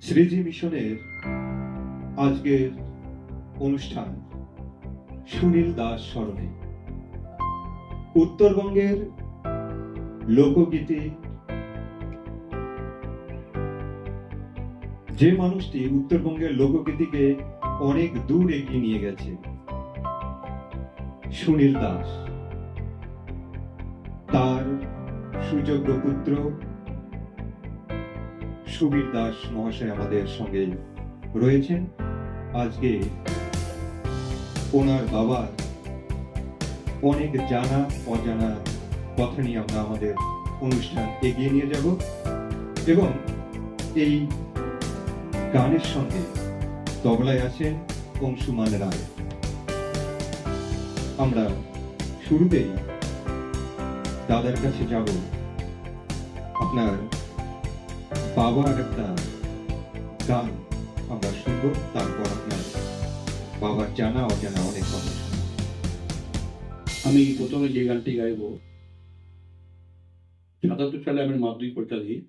শ্রীজি মিশনের আজকের অনুষ্ঠান সুনীল দাস স্মরণে। উত্তরবঙ্গের লোকগীতি, যে মানুষটি উত্তরবঙ্গের লোকগীতিকে অনেক দূর এগিয়ে নিয়ে গেছে, সুনীল দাস, তার সুযোগ্য পুত্র সুবীর দাস মহাশয় আমাদের সঙ্গে রয়েছেন। আজকে ওনার বাবার অনেক জানা অজানা কথা নিয়ে আমরা আমাদের অনুষ্ঠান এগিয়ে নিয়ে যাব এবং এই গানের সঙ্গে তবলায় আছেন অংশুমান রায়। আমরা শুরুতেই দাদার কাছে যাব, আপনার বাবার একটা গান আমরা শুনবো, তারপর আপনার বাবার জানা অজানা অনেক কথা। আমি প্রথমে যে গানটি গাইব, ৭৭ সালে আমি মাধ্যমিক পরীক্ষা দিই।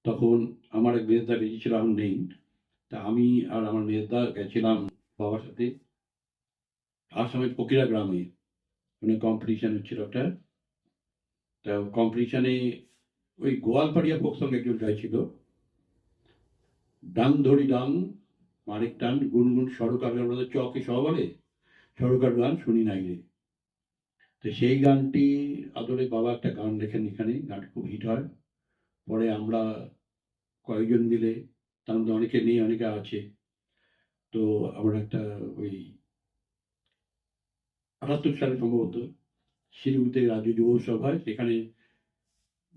তখন আমার এক মেজদা বেঁচেছিল, এখন নেই। তা আমি আর আমার মেজদা গেছিলাম বাবার সাথে আসামের ফকিরা গ্রামে, মানে কম্পিটিশন হচ্ছিল একটা। তা কম্পিটিশনে ওই গোয়ালপাড়িয়া ফোক সঙ্গে একজন গাইছিল, ডাং ধরি ডাং মারেক টান গুনগুন সড়কার গান, আমাদের চকে সহ বলে সড়কার গান শুনি নাই রে। তো সেই গানটি আদরে বাবা একটা গান লেখেন এখানে, গানটা খুব হিট হয়। পরে আমরা কয়েকজন মিলে, তার মধ্যে অনেকে নেই, অনেকে আছে, তো আমরা একটা ওই ৭৮ সালে সম্ভবত শিলিগুড়িতে রাজ্য যুব উৎসব হয়, সেখানে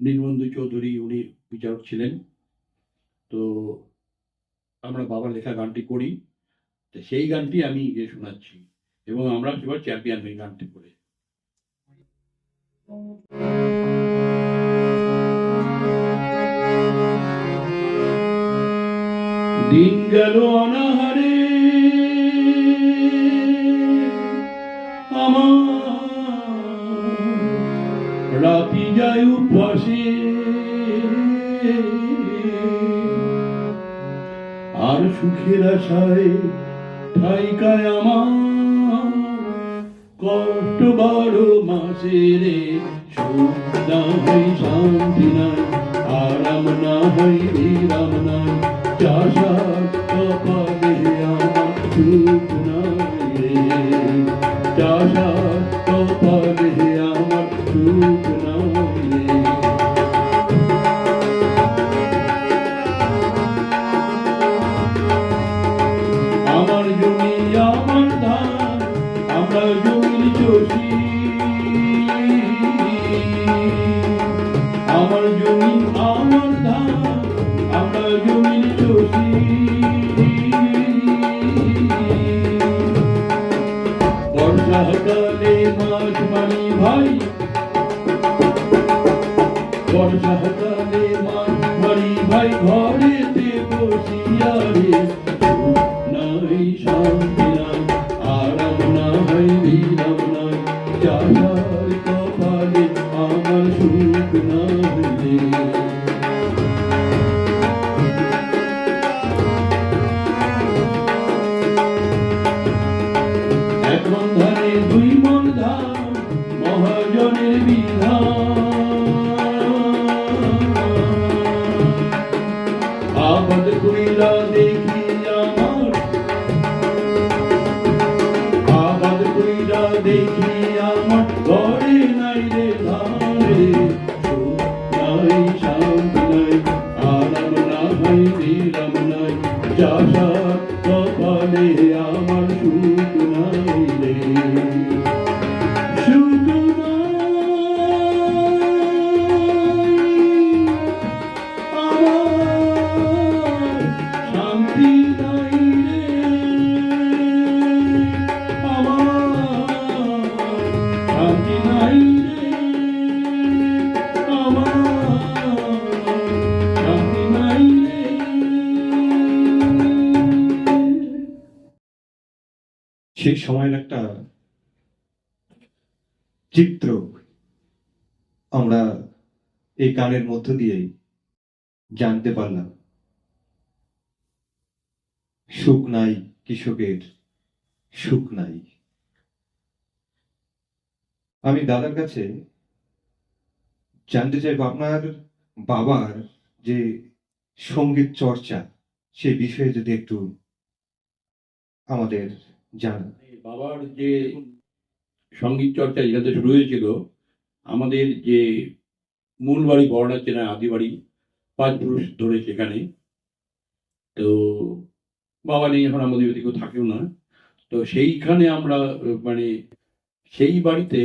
নীলবন্ধু চৌধুরী উনি বিচারক ছিলেন। তো আমরা বাবার লেখা গানটি করি, তো সেই গানটি আমি গিয়ে শোনাচ্ছি এবং আমরা এবার চ্যাম্পিয়ন হই গানটি করে। দিন গেল অনাহারে আমার, রাতি যায় উপবাসে, আর সুখের আশায় ঠাইকায় আমার কষ্ট বড় মাসে রে। সুখ না হয় শান্তি নাই, আরাম না হয় বিরাম নাই, চাষার কপালে আমার সুখ নাই রে, চাষার কপালে আমার সুখ নাই রে। আমার জমি আমার ধান, আমরা জমির চষি, আমার জমি আমার ধান, আমরা জমির চষি। বর্ষাকালে মাছ মারি ভাই, বর্ষাকালে মাছ মারি ভাই, ঘরেতে বসিয়া রে। নাই শান্তি নাই, আরাম না হয় বিরাম নাই, চাষার কপালে আমার সুখ নাই রে। এক মন ধানে দুই মন ধান, মহাজনের বিধান, আবাদ কইরা দেখি আমার, আবাদ কইরা দেখি আমার, ঘরে নাই রে ধান রে। সুখ নাই শান্তি নাই, আরাম না হয় বিরাম নাই, চাষার কপালে আমার সুখ নাই রে। সুখ নাই আমার, শান্তি নাই রে আমার, শান্তি নাই রে আমার, শান্তি নাই রে। সেই সময়ের একটা চিত্র আমরা এই গানের মধ্য দিয়েই জানতে পারলাম। সুখ নাই কৃষকের, সুখ নাই। আমি দাদার কাছে জানতে চাইবো আপনার বাবার যে সঙ্গীত চর্চা সে বিষয়ে যদি একটু আমাদের জানান। বাবার যে সঙ্গীত চর্চা যেখান থেকে শুরু হয়েছিল, আমাদের যে মূল বাড়ি বড়না চেনা আদি বাড়ি 5 পুরুষ ধরে সেখানে। তো বাবা নেই এখন, আমাদের ওদিকেও থাকেও না। তো সেইখানে আমরা মানে সেই বাড়িতে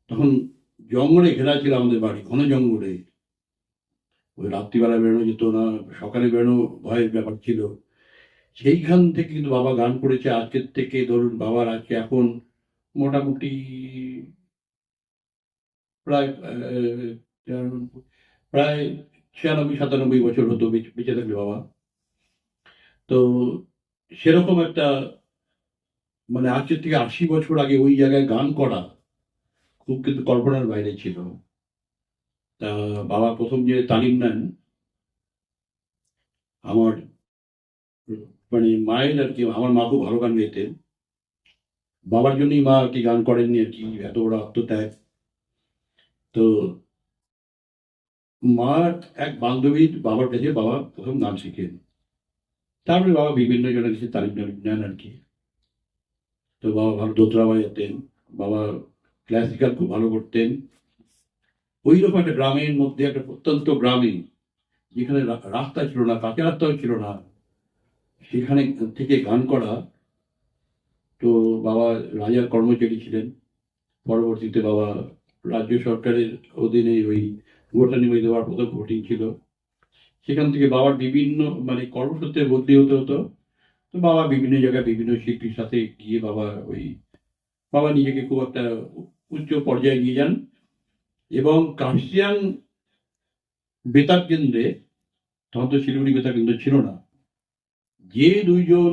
তখন জঙ্গলে ঘেরা ছিল আমাদের বাড়ি, ঘন জঙ্গলে। ওই রাত্রিবেলা বেরোনো যেত না, সকালে বেরোনো ভয়ের ব্যাপার ছিল। সেইখান থেকে কিন্তু বাবা গান করেছে। আজকের থেকে ধরুন বাবার আজকে এখন মোটামুটি প্রায় প্রায় 96-97 বছর হতো বেঁচে থাকবে বাবা। তো সেরকম একটা মানে আজকের থেকে 80 বছর আগে ওই জায়গায় গান করা খুব কিন্তু কল্পনার বাইরে ছিল। তা বাবা প্রথম যে তালিম নেন আমার মানে মায়ের আর কি, আমার মা খুব ভালো গান গাইতেন। বাবার জন্যই মা আর কি গান করেননি আর কি, এত বড় আত্মত্যাগ। তো মার এক বান্ধবীর বাবার কাছে বাবা প্রথম গান শিখেন। তারপরে বাবা বিভিন্ন জনের কাছে তালিম নেন আর কি। তো বাবা ভালো দোতরা বাজাতেন, বাবা ক্লাসিক্যাল খুব ভালো করতেন। ওই রকম একটা গ্রামের মধ্যে, একটা প্রত্যন্ত গ্রামে যেখানে রাস্তা ছিল না, কাঁচা রাস্তাও ছিল না, সেখানে থেকে গান করা। তো বাবা রাজার কর্মচারী ছিলেন। পরবর্তীতে বাবা রাজ্য সরকারের অধীনে ওই গোটা নিবেদিত দেওয়ার প্রথম ভোটিং ছিল। সেখান থেকে বাবার বিভিন্ন মানে কর্মসূত্রে বদলি হতে হতো। তো বাবা বিভিন্ন জায়গায় বিভিন্ন শিল্পীর সাথে গিয়ে বাবা নিজেকে খুব একটা উচ্চ পর্যায়ে নিয়ে যান। এবং কার্শিয়াং বেতার কেন্দ্রে, তখন তো শিলিগুড়ি বেতার কেন্দ্র ছিল না, যে দুইজন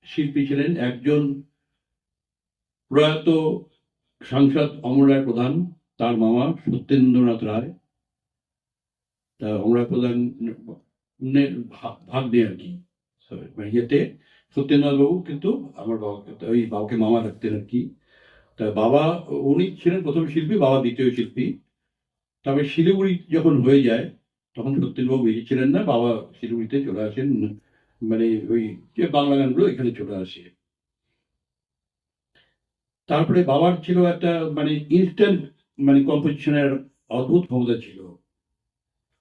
শিল্পী ছিলেন, একজন প্রয়াত সাংসদ অমর রায় প্রধান, তার মামা সত্যেন্দ্রনাথ রায়। তা অমর রায় প্রধান ভাগ নেই আর কি ইয়েতে। সত্যেন্দ্রনাথ বাবু কিন্তু আমার বাবাকে, ওই বাবাকে মামা রাখতেন আর কি। তা বাবা উনি ছিলেন প্রথম শিল্পী, বাবা দ্বিতীয় শিল্পী। তবে শিলিগুড়ি যখন হয়ে যায় তখন সত্যেন্দ্রবাবু বেঁচে ছিলেন না, বাবা শিলিগুড়িতে চলে আসেন, মানে ওই যে বাংলা গানগুলো এখানে চলে আসে। তারপরে বাবার ছিল একটা মানে ইনস্ট্যান্ট মানে কম্পোজিশনের অদ্ভুত ক্ষমতা ছিল।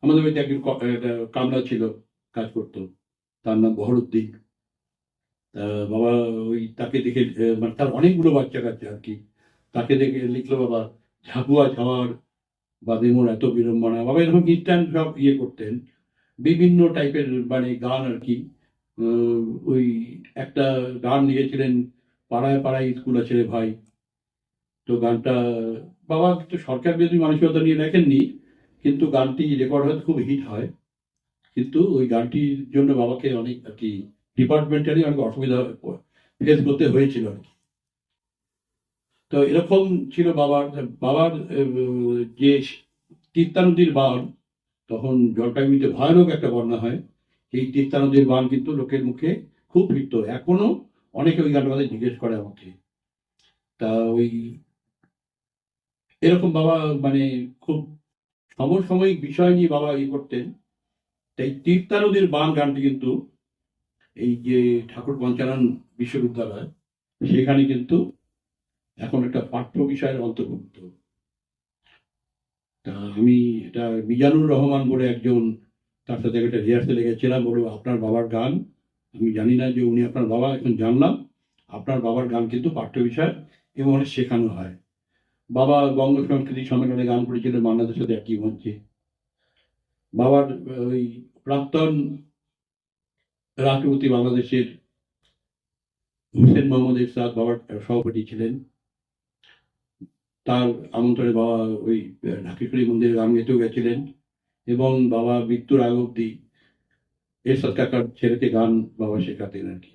আমাদের বাড়িতে একজন একটা কামলা ছিল, কাজ করতো, তার নাম বহরুদ্দিন। বাবা ওই তাকে দেখে মানে তার অনেকগুলো বাচ্চা কাচ্চা আর কি, তাকে দেখে লিখলো বাবা ঝাপুয়া ঝাওয়ার বাদে মোর এত বিড়ম্বনা। বাবা এরকম ইনস্ট্যান্ট সব ইয়ে করতেন, বিভিন্ন টাইপের মানে গান আর কি। ওই একটা গান লিখেছিলেন, পাড়ায় পাড়ায় স্কুল আছে রে ভাই। তো গানটা বাবা একটু সরকার বিরোধী মানসিকতা নিয়ে লেখেননি, কিন্তু গানটি রেকর্ড হয়তো খুব হিট হয়। কিন্তু ওই গানটির জন্য বাবাকে অনেক আর কি ডিপার্টমেন্টালি অনেক অসুবিধা ফেস করতে হয়েছিল আর কি। তো এরকম ছিল বাবার বাবার যে তিস্তা নদীর বাঁধ, তখন জলপাইগুড়িতে ভয়ানক একটা বন্যা হয়। এই তিস্তা নদীর বাঁধ কিন্তু লোকের মুখে খুব ফিরত, এখনো অনেকে ওই গানটা কথা জিজ্ঞেস করে আমাকে। তা ওই এরকম বাবা মানে খুব সমসাময়িক বিষয় নিয়ে বাবা ইয়ে করতেন। তাই তিস্তা নদীর বাঁধ গানটি কিন্তু এই যে ঠাকুর পঞ্চানন বিশ্ববিদ্যালয়, সেখানে কিন্তু এখন একটা পাঠ্য বিষয়ের অন্তর্ভুক্ত। তা আমি এটা মিজানুর রহমান বলে একজন, তার সাথে একটা রিহার্সেলে গেছিলাম, বলবো আপনার বাবার গান, আমি জানি না যে উনি আপনার বাবা, এখন জানলাম আপনার বাবার গান কিন্তু পাঠ্য বিষয় এবং অনেক শেখানো হয়। বাবা বঙ্গ সংস্কৃতি সম্মেলনে গান করেছিলেন মান্নাদের সাথে একই মঞ্চে। বাবার ওই প্রাক্তন রাষ্ট্রপতি বাংলাদেশের হুসেন মোহাম্মদ এরশাদ বাবার সভাপতি ছিলেন। তার আমন্ত্রণে বাবা ওই ঢাকেশ্বরী মন্দিরে গান গেতেও গেছিলেন। এবং বাবা মৃত্যুর আগ অব্দি এরশাদ কাকার ছেলেকে গান বাবা শেখাতেন আর কি।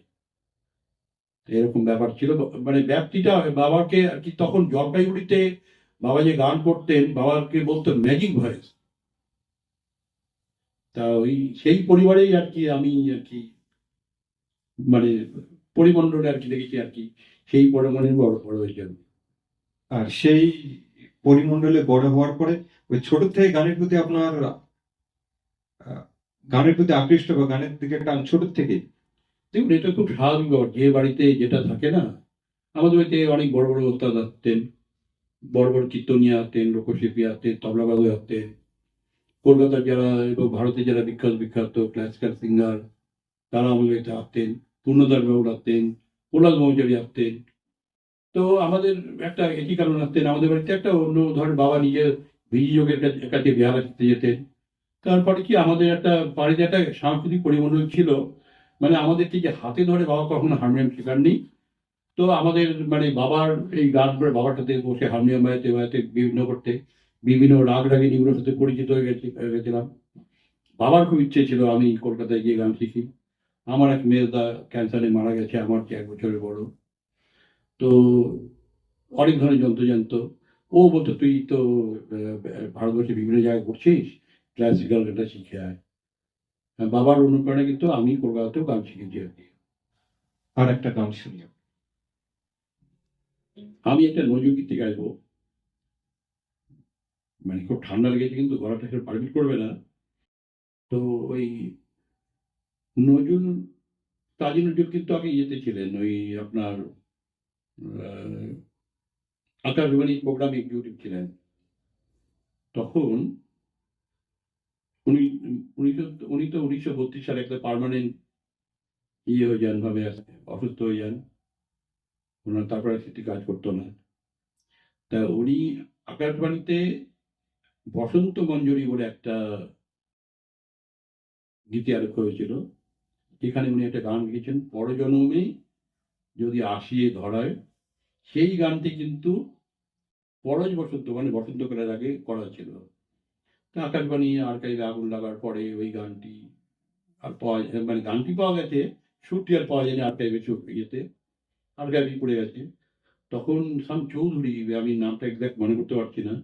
এরকম ব্যাপার ছিল। মানে ব্যাপ্তিটা বাবাকে আর কি, তখন জলপাইগুড়িতে বাবা যে গান করতেন, বাবাকে বলতেন ম্যাজিক ভয়েস। তা ওই সেই পরিবারেই আর কি আমি আর কি মানে পরিমণ্ডলে আর কি দেখেছি আর কি, সেই পরিমণ্ডলে বড় বড় হয়েছে আমি। আর সেই পরিমণ্ডলে বড় হওয়ার পরে ওই ছোট থেকে গানের প্রতি আপনার গানের প্রতি আকৃষ্ট বা গানের দিকে টান ছোট থেকে? দেখুন, এটা খুব স্বাভাবিক ব্যাপার, যে বাড়িতে যেটা থাকে না। আমাদের বাড়িতে অনেক বড় বড় ওস্তাদ আসতেন, বড় বড় কীর্তনিয়া আসতেন, লোকশিল্পী আসতেন, তবলাবাদক আসতেন। কলকাতার যারা এবং ভারতের যারা বিখ্যাত বিখ্যাত ক্লাসিক্যাল সিঙ্গার, তারা আমাদের বাড়িতে আসতেন। পূর্ণদাস বাবু আসতেন, প্রহ্লাদ ব্রহ্মচারী আসতেন। তো আমাদের একটা একই কারণ আসতেন, আমাদের বাড়িতে একটা অন্য ধরেন বাবা নিজের বিনিয়োগের কাছে বেহারা শিখতে যেতেন। তারপরে কি আমাদের একটা বাড়িতে একটা সাংস্কৃতিক পরিমণ্ডল ছিল, মানে আমাদেরকে যে হাতে ধরে বাবা কখনো হারমোনিয়াম শেখাননি। তো আমাদের মানে বাবার এই গান করে বাবার সাথে বসে হারমোনিয়াম বাজাতে বাজাতে বিভিন্ন করতে বিভিন্ন রাগ রাগিনীগুলোর সাথে পরিচিত হয়ে গেছিলাম। বাবার খুব ইচ্ছে ছিল আমি কলকাতায় গিয়ে গান শিখি। আমার এক মেজদা ক্যান্সারে মারা গেছে, আমার চেয়ে 1 বছরের বড়। তো অনেক ধরনের যন্ত্র জানতো। ও বলতো, তুই তো ভারতবর্ষে বিভিন্ন জায়গায় ঘুরছিস, ক্লাসিক্যাল গানটা শিখে আয়। বাবার অনুপ্রেরণা কিন্তু আমি কলকাতাতেও গান শিখেছি আর কি। আর একটা গান শুনি। আমি একটা নজরুলগীতি গাইবো, মানে খুব ঠান্ডা লেগেছে কিন্তু গলাটা সেটা পারমিট করবে না। তো ওই নজরুল, কাজী নজরুল কিন্তু আগে ইয়েতে ছিলেন, ওই আপনার আহ, আকাশবাণী প্রোগ্রাম এক্সিকিউটিভ ছিলেন তখন। উনি উনি তো 1932 সালে একটা পার্মানেন্ট ইয়ে হয়ে যান, ভাবে অসুস্থ হয়ে যান। ওনার তারপরে সেটি কাজ করতো না। তা উনি আকাশবাণীতে বসন্ত মঞ্জরি বলে একটা গীতি আরোপ হয়েছিল, যেখানে উনি একটা গান লিখেছেন, পরজন্মে যদি আসিয়ে ধরায়। সেই গানটি কিন্তু পরশ বসন্ত মানে বসন্তকালের আগে করা ছিল। তা আকাশবাণী আর্কাইভে আগুন লাগার পরে ওই গানটি আর পাওয়া মানে গানটি পাওয়া গেছে, সুরটি আর পাওয়া যায়নি আর্কাইভে, ইয়েতে আর্কাইভে পড়ে গেছে। তখন শাম চৌধুরী, আমি নামটা এক্সাক্ট মনে করতে পারছি না,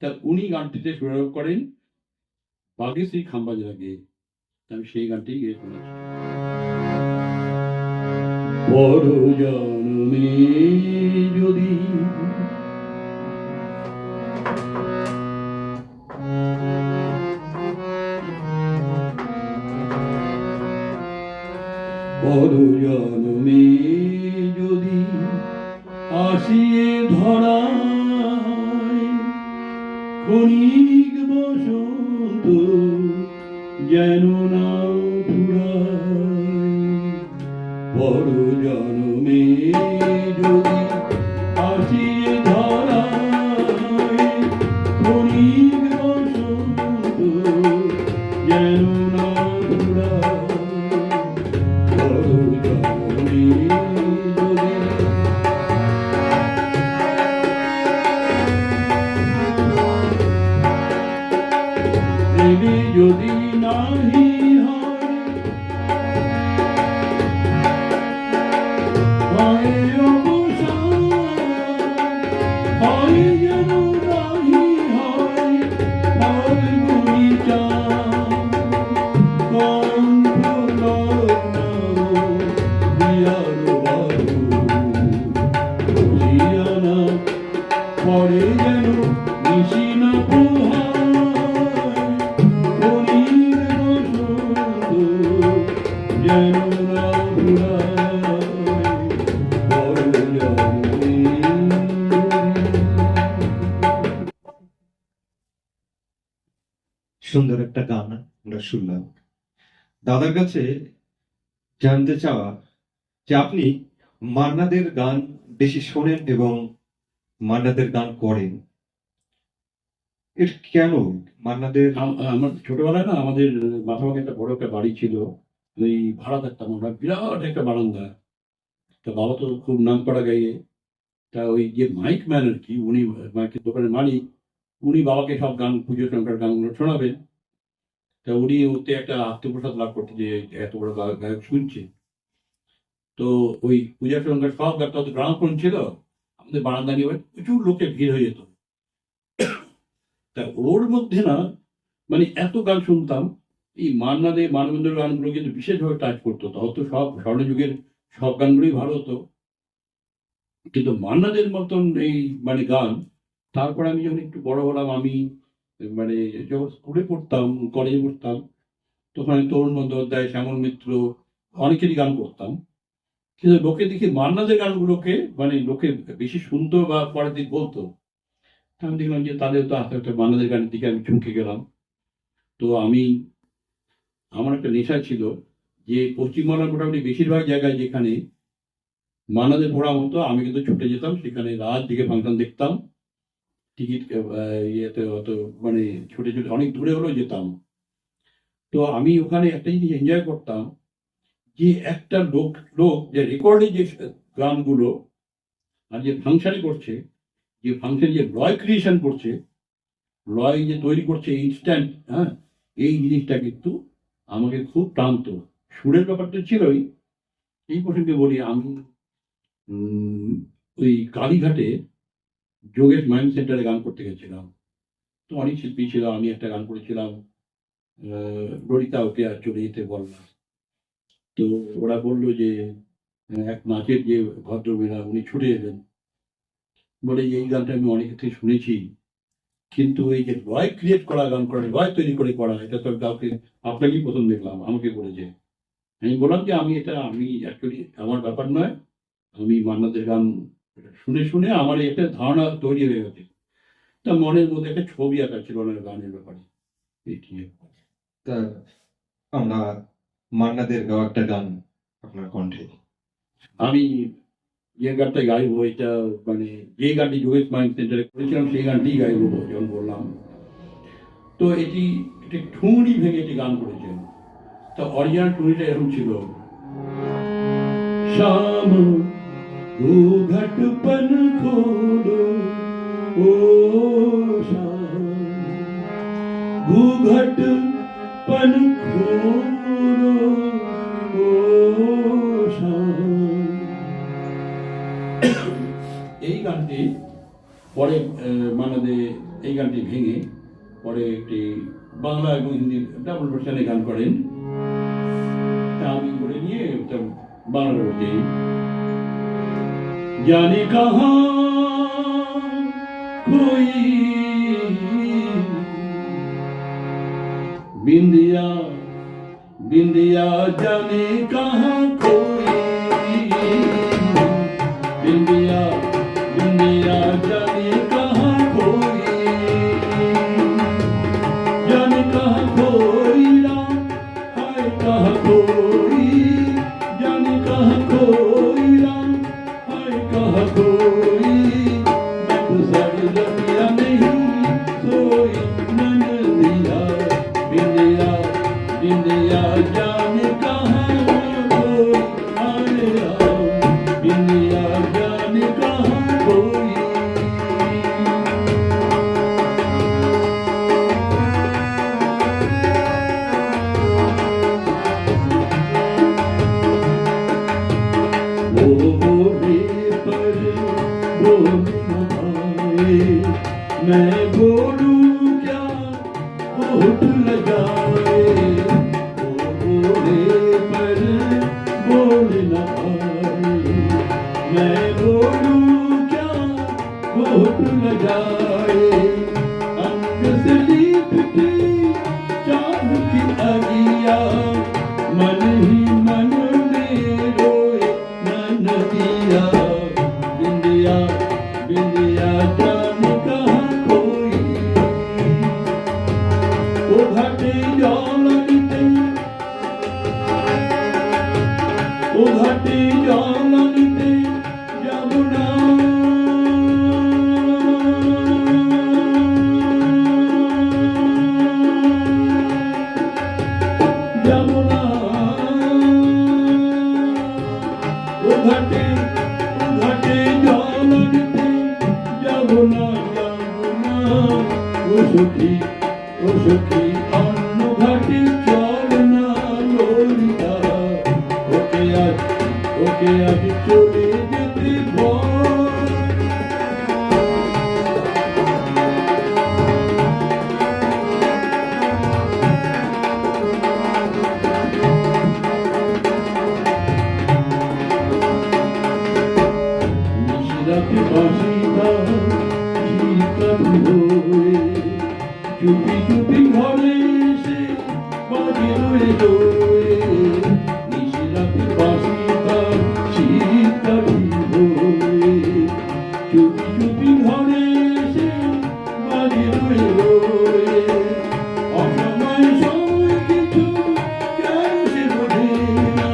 তা উনি গানটিতে সুরারোপ করেন বাঘে সেই খাম্বাজ লাগে। আমি সেই গানটি গিয়ে শোনাচ্ছি। পর জন্মে যদি পর জন্মে যদি আসিয়ে ধরায়, ক্ষণিক বসন্ত যেন না ফুরায়। পর জন্মে যদি আসিয়ে ধরায়, ক্ষণিক বসন্ত যেন না ফুরায়। পর জন্মে যদি প্রেমে যদি নাহি হয় অবসান, হয় যেন নাহি হয় ফাল্গুনি চাঁদ। কণ্ঠ লগ্ন দিয়ার বাহু বলিয়ানা পরে যেন নিশিনা প্রহার। ক্ষণিক বসন্ত যেন না ফুরায়। পর জন্মে সুন্দর একটা গান আমরা শুনলাম। দাদার কাছে জানতে চাওয়া যে আপনি মান্নাদের গান বেশি শোনেন এবং মান্নাদের গান করেন, এর কেন? মান্নাদের আমার ছোটবেলায় না, আমাদের মাথাভাঙে একটা বড় একটা বাড়ি ছিল, ওই ভাড়া থাকতাম আমরা, বিরাট একটা বারান্দা। তা বাবা তো খুব নাম করা গাইয়ে। তা ওই যে মাইক ম্যান আর কি, উনি মাইকের দোকানের মালিক, উনি বাবাকে সব গান, পুজো সংখ্যার গানগুলো শোনাবেন। তা উনি ওতে একটা আত্মপ্রসাদ লাভ করতে, যে এত বড় গায়ক শুনছে। তো ওই পূজা সংখ্যার সব গান, তো গ্রামফোন ছিল, আমাদের বারান্দা নিয়ে প্রচুর লোকের ভিড় হয়ে যেত। তা ওর মধ্যে না, মানে এত গান শুনতাম, এই মান্না দে মানবেন্দ্র গানগুলো কিন্তু বিশেষভাবে টাচ করতো। তখন তো সব স্বর্ণযুগের সব গানগুলোই ভালো হতো, কিন্তু মান্না দের মতন এই মানে গান। তারপরে আমি যখন একটু বড় হলাম, আমি মানে যখন স্কুলে পড়তাম, কলেজে পড়তাম, তখন আমি তরুণ বন্দ্যোপাধ্যায়, শ্যামল মিত্র, অনেকেরই গান করতাম। কিন্তু লোকে দেখি মান্না দের গানগুলোকে মানে লোকে বেশি শুনতো বা পরের দিন বলতো। তা আমি দেখলাম যে তাদের তো আস্তে আস্তে মান্না দের গানের দিকে আমি ঝুঁকে গেলাম। তো আমার একটা নেশা ছিল যে পশ্চিমবাংলার মোটামুটি বেশিরভাগ জায়গায় যেখানে মান্নাদের প্রোগ্রাম হতো, আমি কিন্তু ছুটে যেতাম সেখানে, রাত দিকে ফাংশন দেখতাম। টিকিট ইয়েতে অত মানে ছুটে ছুটে অনেক দূরে হলেও যেতাম। তো আমি ওখানে একটা জিনিস এনজয় করতাম, যে একটা লোক লোক যে রেকর্ডে যে গানগুলো আর যে ফাংশনে করছে, যে ফাংশন যে লয় ক্রিয়েশন করছে, লয় যে তৈরি করছে ইনস্ট্যান্ট, হ্যাঁ, এই জিনিসটা কিন্তু আমাকে খুব টানতো। সুরের ব্যাপারটা ছিলই। এই প্রসঙ্গে বলি, আমি ওই কালীঘাটে যোগেশ মাইন্ড সেন্টারে গান করতে গেছিলাম। তো অনেক শিল্পী ছিল, আমি একটা গান করেছিলাম, ললিতা ওকে আর চলে যেতে বললাম। তো ওরা বললো যে এক নাচের যে ভদ্রমেয়েরা উনি ছুটে এলেন, বলে এই গানটা আমি অনেক থেকে শুনেছি, কিন্তু এই যে লয় ক্রিয়েট করা গান করা, লয় তৈরি করে করা, এটা তো কাউকে, আপনাকেই প্রথম দেখলাম, আমাকে বলেছে। আমি বললাম যে আমি অ্যাকচুয়ালি আমার ব্যাপার নয়, আমি মান্নাদের গান শুনে শুনে আমার একটা ধারণা তৈরি হয়ে গেছে। তা মনের মধ্যে একটা ছবি আঁকা ছিল ওনার গানের ব্যাপারে। এটি তা আমরা মান্নাদের গাওয়া একটা গান আপনার কণ্ঠে। আমি যে গানটা গাইবো, এটা মানে যে গানটি যোগেশ মাইন্ড সেন্টারে করেছিলাম সেই গানটিই গাইবো যখন বললাম। তো এটি একটি ঠুংরি ভেঙে একটি গান করেছেন। তা অরিজিনাল ঠুংরিটা এরকম ছিল, শাম ঘাট পন খোলো ও শাম, ঘাট পন খোলো ও শাম। এই গানটি পরে মানে এই গানটি ভেঙে পরে একটি বাংলা এবং হিন্দি ডাবল ভার্সনে গান করেন। তা আমি করে নিয়ে বাংলা বলছি, জানে কাহা কোই बिंदिया बिंदिया जाने कहाँ कोई, बिंदिया बिंदिया जाने कहाँ कोई, जाने कहाँ कोई राम, हाय कहाँ कोई, जाने कहाँ कोई राम, हाय कहाँ कोई। मैं तो सारी रतिया नहीं सोई, नन दिया बिंदिया बिंदिया जाने कहाँ कोई, आए राम बिंदिया जाने कहाँ कोई। वो बोले पर बोल न पाए, मैं बोलूं क्या होठ लगाए। वो बोले पर बोल न पाए, मैं बोलूं क्या होठ लगाए। अंग से लिपटी चाँद की आगिया, मन ही मन में रोए नदिया। बिंदिया बिंदिया जाने कहाँ कोई, ओ घाटे जलनिते, ओ घाटे जलनिते যমুনা। যমুনা ও ঘাটে জলনিতে যমুনা যমুনা। ও সখী অন্য ঘাটে চল না ললিতা, ওকে আজ চলে যেতে বল। রয়ে রয়ে নিশিরাতে বাঁশি তার শীতকালী হয়ে চুপি চুপি ঘরে এসে বাজে রয়ে রয়ে অসময় সময় কিছু কেন সে বোঝে না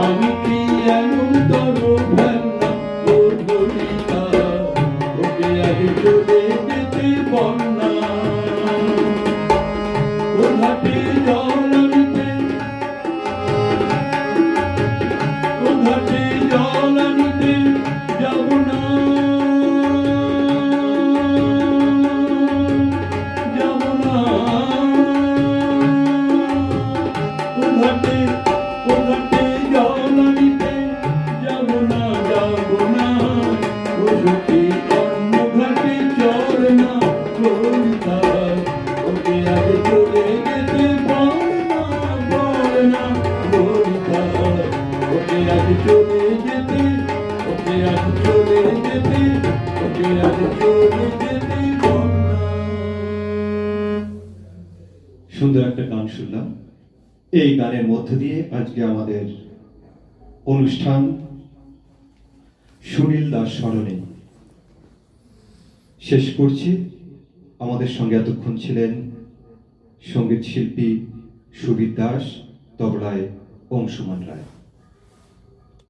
আমি কি এমন তর ফেলনা ওর গলিটা ওকে আগে চলে যেতে বন্যা ওর হাতে জল আনিতে ওর হাতে জল আনিতে যাব না যাব না ওর হাতে জল আনিতে যাব না ও সখী অন্য ঘাটে চল না কোথায় ওকে আগে চলে যেতে বল না কোথায় ওকে আগে চলে যেতে ওকে আগে চলে যেতে ওকে আগে চলে যেতে বল না। সুন্দর একটা গান শুনলাম। এই গানের মধ্য দিয়ে আজকে আমাদের অনুষ্ঠান সুনীল দাস স্মরণে শেষ করছি। আমাদের সঙ্গে এতক্ষণ ছিলেন সঙ্গীত শিল্পী সুবীর দাস, তবলায় অংশুমান রায়।